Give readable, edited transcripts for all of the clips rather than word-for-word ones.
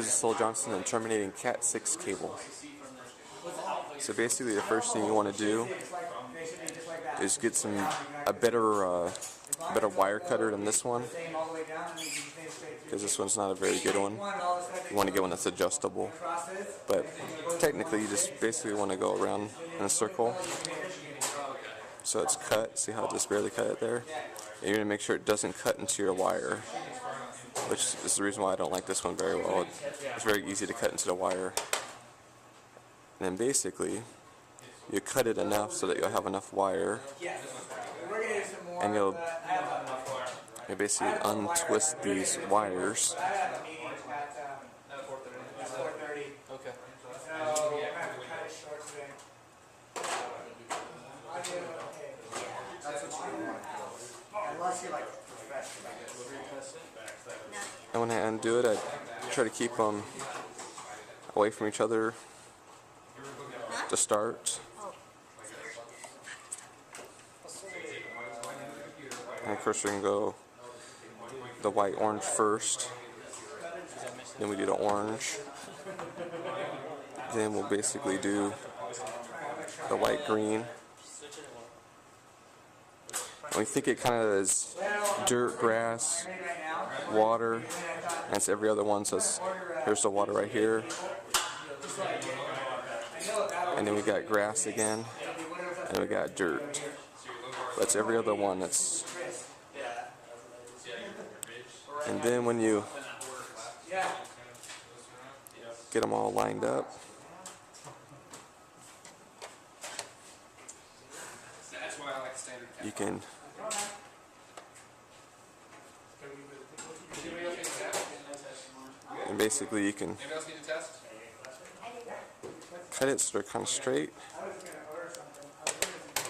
This is Johnston and Terminating Cat6 cable. So basically the first thing you want to do is get a better wire cutter than this one, because this one's not a very good one. You want to get one that's adjustable, but technically you just basically want to go around in a circle so it's cut. See how it just barely cut it there? And you're going to make sure it doesn't cut into your wire, which is the reason why I don't like this one very well. It's very easy to cut into the wire. And then basically you cut it enough so that you'll have enough wire, and you'll basically untwist these wires. And when I undo it, I try to keep them away from each other to start. And of course we're going to go the white orange first, then we do the orange, then we'll basically do the white green. And we think it kind of is dirt, grass, water, and it's every other one. So here's the water right here, and then we got grass again, and we got dirt. That's every other one. And then when you get them all lined up, you can basically you can cut it so they're kind of straight,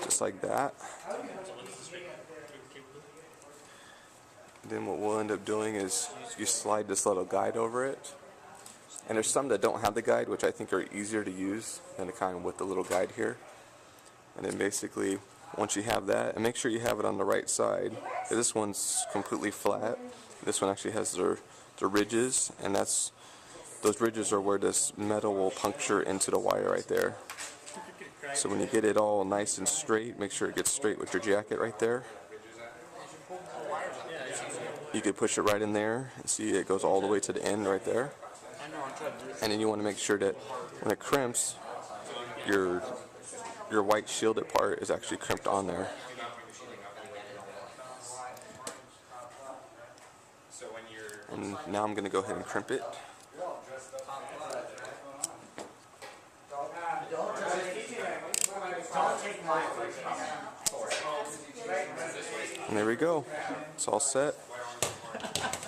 just like that. Then what we'll end up doing is you slide this little guide over it, and there's some that don't have the guide, which I think are easier to use than the kind with the little guide here. And then basically once you have that, and make sure you have it on the right side. This one's completely flat. This one actually has the ridges, and those ridges are where this metal will puncture into the wire right there. So when you get it all nice and straight, make sure it gets straight with your jacket right there. You could push it right in there and see it goes all the way to the end right there. And then you want to make sure that when it crimps, your white shielded part is actually crimped on there. And now I'm going to go ahead and crimp it. And there we go. It's all set.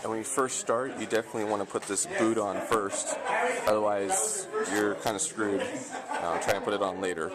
And when you first start, you definitely want to put this boot on first. Otherwise, you're kind of screwed. Try and put it on later.